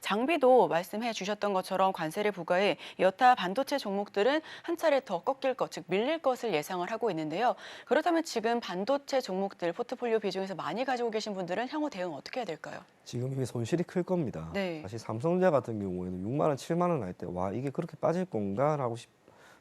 장비도 말씀해 주셨던 것처럼 관세를 부과해 여타 반도체 종목들은 한 차례 더 꺾일 것, 즉 밀릴 것을 예상을 하고 있는데요. 그렇다면 지금 반도체 종목들 포트폴리오 비중에서 많이 가지고 계신 분들은 향후 대응 어떻게 해야 될까요? 지금 이게 손실이 클 겁니다. 네. 사실 삼성전자 같은 경우에는 6만 원, 7만 원 할 때 와 이게 그렇게 빠질 건가라고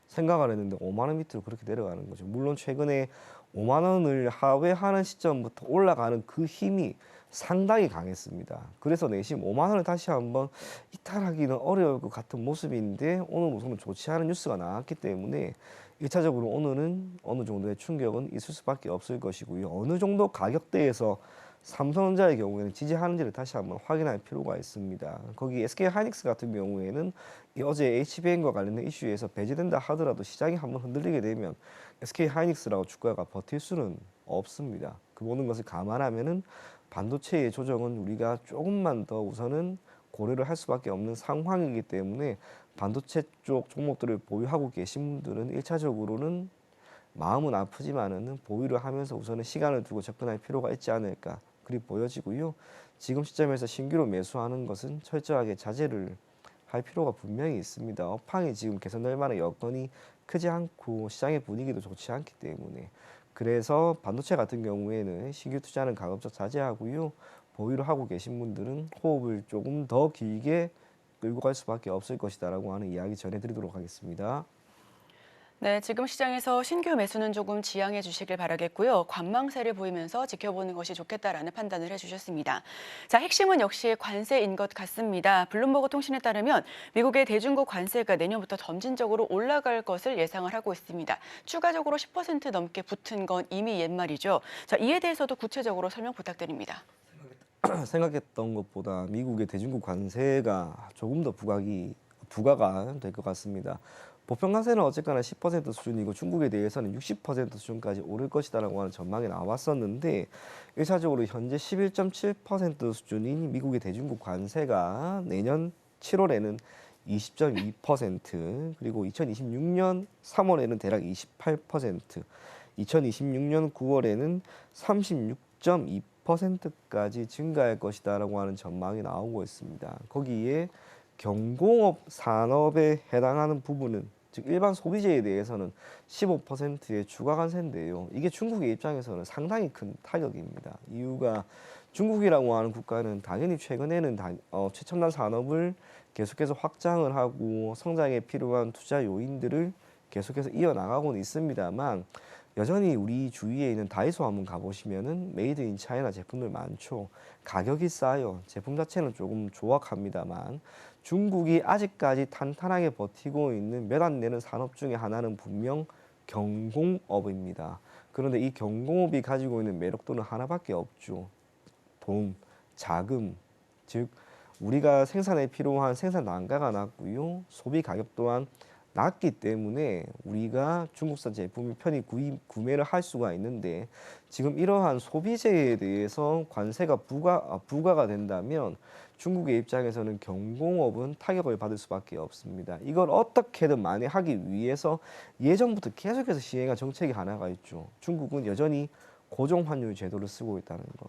생각을 했는데 5만 원 밑으로 그렇게 내려가는 거죠. 물론 최근에 5만 원을 하회하는 시점부터 올라가는 그 힘이 상당히 강했습니다. 그래서 내심 5만 원을 다시 한번 이탈하기는 어려울 것 같은 모습인데 오늘 우선은 좋지 않은 뉴스가 나왔기 때문에 1차적으로 오늘은 어느 정도의 충격은 있을 수밖에 없을 것이고요. 어느 정도 가격대에서 삼성전자의 경우에는 지지하는지를 다시 한번 확인할 필요가 있습니다. 거기 SK하이닉스 같은 경우에는 이 어제 HBM과 관련된 이슈에서 배제된다 하더라도 시장이 한번 흔들리게 되면 SK하이닉스라고 주가가 버틸 수는 없습니다. 그 모든 것을 감안하면은 반도체의 조정은 우리가 조금만 더 우선은 고려를 할 수밖에 없는 상황이기 때문에 반도체 쪽 종목들을 보유하고 계신 분들은 1차적으로는 마음은 아프지만은 보유를 하면서 우선은 시간을 두고 접근할 필요가 있지 않을까 그리 보여지고요. 지금 시점에서 신규로 매수하는 것은 철저하게 자제를 할 필요가 분명히 있습니다. 업황이 지금 개선될 만한 여건이 크지 않고 시장의 분위기도 좋지 않기 때문에 그래서 반도체 같은 경우에는 신규 투자는 가급적 자제하고요. 보유를 하고 계신 분들은 호흡을 조금 더 길게 끌고 갈 수밖에 없을 것이다라고 하는 이야기 전해드리도록 하겠습니다. 네, 지금 시장에서 신규 매수는 조금 지양해 주시길 바라겠고요. 관망세를 보이면서 지켜보는 것이 좋겠다라는 판단을 해주셨습니다. 자, 핵심은 역시 관세인 것 같습니다. 블룸버그 통신에 따르면 미국의 대중국 관세가 내년부터 점진적으로 올라갈 것을 예상을 하고 있습니다. 추가적으로 10% 넘게 붙은 건 이미 옛말이죠. 자, 이에 대해서도 구체적으로 설명 부탁드립니다. 생각했던 것보다 미국의 대중국 관세가 조금 더 부과가 될 것 같습니다. 보편 관세는 어쨌거나 10% 수준이고 중국에 대해서는 60% 수준까지 오를 것이다라고 하는 전망이 나왔었는데 일차적으로 현재 11.7% 수준인 미국의 대중국 관세가 내년 7월에는 20.2%, 그리고 2026년 3월에는 대략 28%, 2026년 9월에는 36.2%까지 증가할 것이다라고 하는 전망이 나오고 있습니다. 거기에 경공업 산업에 해당하는 부분은 즉 일반 소비재에 대해서는 15%의 추가 관세인데요. 이게 중국의 입장에서는 상당히 큰 타격입니다. 이유가 중국이라고 하는 국가는 당연히 최근에는 최첨단 산업을 계속해서 확장을 하고 성장에 필요한 투자 요인들을 계속해서 이어나가고는 있습니다만 여전히 우리 주위에 있는 다이소 한번 가보시면은 메이드 인 차이나 제품들 많죠. 가격이 싸요. 제품 자체는 조금 조악합니다만 중국이 아직까지 탄탄하게 버티고 있는 몇 안 되는 산업 중에 하나는 분명 경공업입니다. 그런데 이 경공업이 가지고 있는 매력도는 하나밖에 없죠. 돈, 자금, 즉 우리가 생산에 필요한 생산 단가가 낮고요. 소비 가격 또한 낮기 때문에 우리가 중국산 제품을 편히 구매를 할 수가 있는데 지금 이러한 소비재에 대해서 관세가 부과가 된다면 중국의 입장에서는 경공업은 타격을 받을 수밖에 없습니다. 이걸 어떻게든 만회하기 위해서 예전부터 계속해서 시행한 정책이 하나가 있죠. 중국은 여전히 고정환율 제도를 쓰고 있다는 것.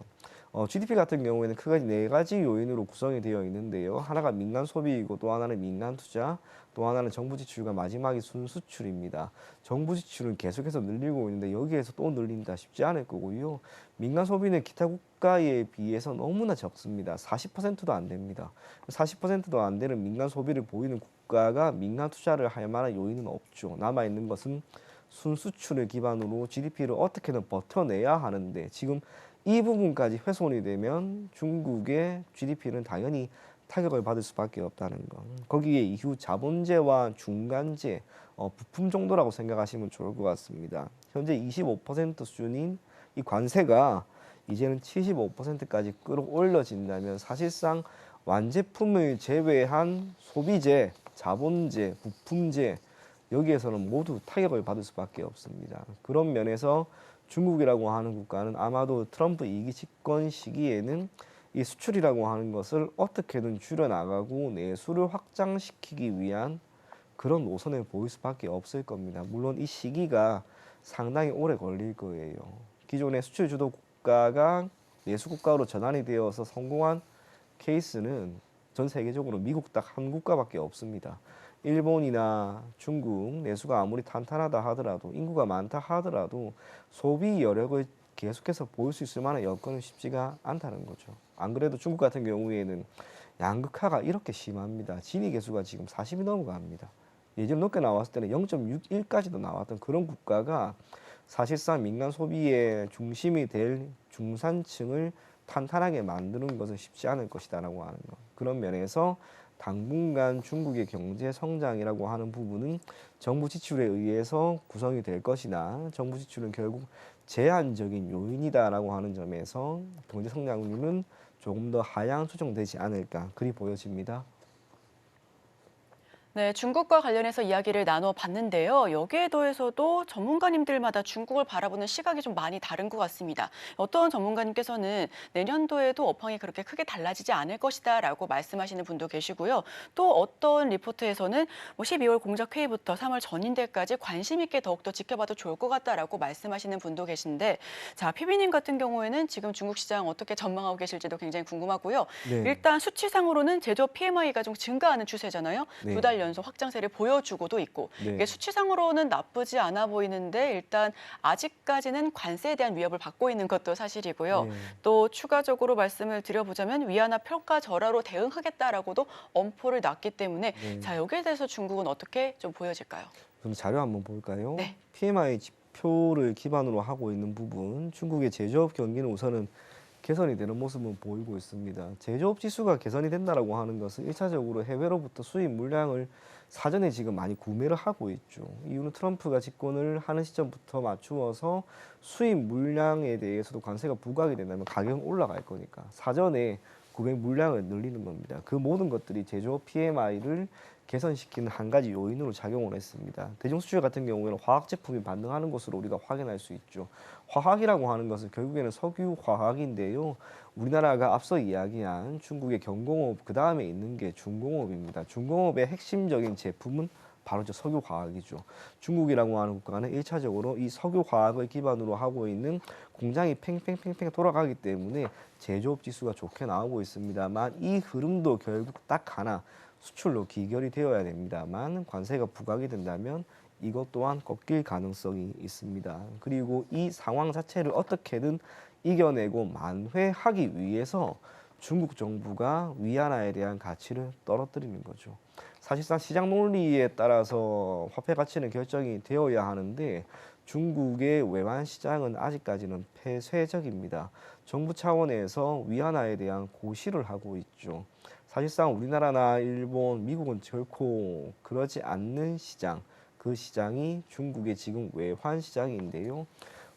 GDP 같은 경우에는 크게 네 가지 요인으로 구성이 되어 있는데요. 하나가 민간 소비이고 또 하나는 민간 투자, 또 하나는 정부 지출과 마지막이 순수출입니다. 정부 지출은 계속해서 늘리고 있는데 여기에서 또 늘린다 쉽지 않을 거고요. 민간 소비는 기타 국가에 비해서 너무나 적습니다. 40%도 안 됩니다. 40%도 안 되는 민간 소비를 보이는 국가가 민간 투자를 할 만한 요인은 없죠. 남아있는 것은 순수출을 기반으로 GDP를 어떻게든 버텨내야 하는데 지금 이 부분까지 훼손이 되면 중국의 GDP는 당연히 타격을 받을 수밖에 없다는 거. 거기에 이후 자본재와 중간재, 부품 정도라고 생각하시면 좋을 것 같습니다. 현재 25% 수준인 이 관세가 이제는 75%까지 끌어올려진다면 사실상 완제품을 제외한 소비재, 자본재, 부품재 여기에서는 모두 타격을 받을 수밖에 없습니다. 그런 면에서 중국이라고 하는 국가는 아마도 트럼프 2기 집권 시기에는 이 수출이라고 하는 것을 어떻게든 줄여나가고 내수를 확장시키기 위한 그런 노선을 보일 수밖에 없을 겁니다. 물론 이 시기가 상당히 오래 걸릴 거예요. 기존의 수출 주도 국가가 내수 국가로 전환이 되어서 성공한 케이스는 전 세계적으로 미국 딱 한 국가밖에 없습니다. 일본이나 중국 내수가 아무리 탄탄하다 하더라도 인구가 많다 하더라도 소비 여력을 계속해서 보일 수 있을 만한 여건은 쉽지가 않다는 거죠. 안 그래도 중국 같은 경우에는 양극화가 이렇게 심합니다. 진위 계수가 지금 40이 넘어갑니다. 예전 높게 나왔을 때는 0.61까지도 나왔던 그런 국가가 사실상 민간 소비의 중심이 될 중산층을 탄탄하게 만드는 것은 쉽지 않을 것이다라고 하는 것. 그런 면에서 당분간 중국의 경제 성장이라고 하는 부분은 정부 지출에 의해서 구성이 될 것이나 정부 지출은 결국 제한적인 요인이다라고 하는 점에서 경제 성장률은 조금 더 하향 조정되지 않을까 그리 보여집니다. 네, 중국과 관련해서 이야기를 나눠봤는데요. 여기에 더해서도 전문가님들마다 중국을 바라보는 시각이 좀 많이 다른 것 같습니다. 어떤 전문가님께서는 내년도에도 업황이 그렇게 크게 달라지지 않을 것이다라고 말씀하시는 분도 계시고요. 또 어떤 리포트에서는 12월 공작회의부터 3월 전인대까지 관심 있게 더욱더 지켜봐도 좋을 것 같다라고 말씀하시는 분도 계신데, 자, 피비님 같은 경우에는 지금 중국 시장 어떻게 전망하고 계실지도 굉장히 궁금하고요. 네. 일단 수치상으로는 제조업 PMI가 좀 증가하는 추세잖아요. 네. 두 달 연속 확장세를 보여주고도 있고, 네. 이게 수치상으로는 나쁘지 않아 보이는데 일단 아직까지는 관세에 대한 위협을 받고 있는 것도 사실이고요. 네. 또 추가적으로 말씀을 드려보자면 위안화 평가 절하로 대응하겠다라고도 엄포를 놨기 때문에 네. 자, 여기에 대해서 중국은 어떻게 좀 보여질까요? 그럼 자료 한번 볼까요? 네. PMI 지표를 기반으로 하고 있는 부분, 중국의 제조업 경기는 우선은 개선이 되는 모습은 보이고 있습니다. 제조업 지수가 개선이 된다라고 하는 것은 일차적으로 해외로부터 수입 물량을 사전에 지금 많이 구매를 하고 있죠. 이유는 트럼프가 집권을 하는 시점부터 맞추어서 수입 물량에 대해서도 관세가 부과하게 된다면 가격은 올라갈 거니까 사전에 구매 물량을 늘리는 겁니다. 그 모든 것들이 제조업 PMI를 개선시키는 한 가지 요인으로 작용을 했습니다. 대중수출 같은 경우에는 화학 제품이 반등하는 것으로 우리가 확인할 수 있죠. 화학이라고 하는 것은 결국에는 석유 화학인데요. 우리나라가 앞서 이야기한 중국의 경공업 그 다음에 있는 게 중공업입니다. 중공업의 핵심적인 제품은 바로 저 석유 화학이죠. 중국이라고 하는 국가는 1차적으로 이 석유 화학을 기반으로 하고 있는 공장이 팽팽팽팽 돌아가기 때문에 제조업 지수가 좋게 나오고 있습니다만 이 흐름도 결국 딱 하나 수출로 기결이 되어야 됩니다만 관세가 부과하게 된다면 이것 또한 꺾일 가능성이 있습니다. 그리고 이 상황 자체를 어떻게든 이겨내고 만회하기 위해서 중국 정부가 위안화에 대한 가치를 떨어뜨리는 거죠. 사실상 시장 논리에 따라서 화폐 가치는 결정이 되어야 하는데 중국의 외환 시장은 아직까지는 폐쇄적입니다. 정부 차원에서 위안화에 대한 고시를 하고 있죠. 사실상 우리나라나 일본, 미국은 결코 그러지 않는 시장, 그 시장이 중국의 지금 외환 시장인데요.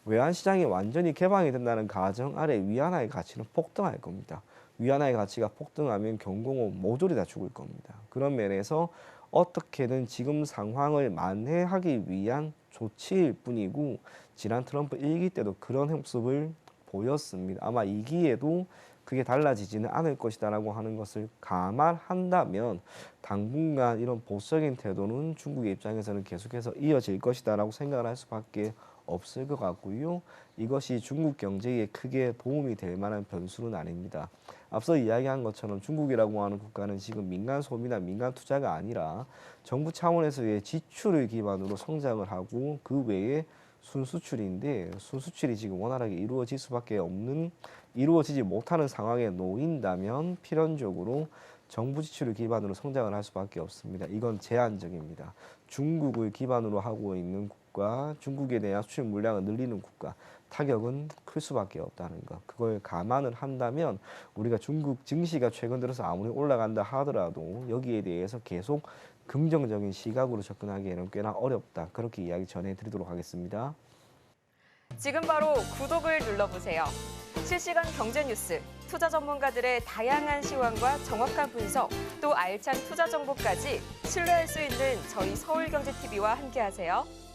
외환 시장이 완전히 개방이 된다는 가정 아래 위안화의 가치는 폭등할 겁니다. 위안화의 가치가 폭등하면 경공업 모조리 다 죽을 겁니다. 그런 면에서 어떻게든 지금 상황을 만회하기 위한 조치일 뿐이고 지난 트럼프 1기 때도 그런 모습을 보였습니다. 아마 2기에도 그게 달라지지는 않을 것이다라고 하는 것을 감안한다면 당분간 이런 보수적인 태도는 중국의 입장에서는 계속해서 이어질 것이다라고 생각을 할 수밖에 없을 것 같고요. 이것이 중국 경제에 크게 도움이 될 만한 변수는 아닙니다. 앞서 이야기한 것처럼 중국이라고 하는 국가는 지금 민간 소비나 민간 투자가 아니라 정부 차원에서의 지출을 기반으로 성장을 하고 그 외에 순수출인데 순수출이 지금 원활하게 이루어질 수밖에 없는 이루어지지 못하는 상황에 놓인다면 필연적으로 정부 지출을 기반으로 성장을 할 수밖에 없습니다. 이건 제한적입니다. 중국을 기반으로 하고 있는 국가, 중국에 대한 수출 물량을 늘리는 국가, 타격은 클 수밖에 없다는 것. 그걸 감안을 한다면 우리가 중국 증시가 최근 들어서 아무리 올라간다 하더라도 여기에 대해서 계속 긍정적인 시각으로 접근하기에는 꽤나 어렵다. 그렇게 이야기 전해드리도록 하겠습니다. 지금 바로 구독을 눌러보세요. 실시간 경제 뉴스, 투자 전문가들의 다양한 시황과 정확한 분석, 또 알찬 투자 정보까지 신뢰할 수 있는 저희 서울경제TV와 함께하세요.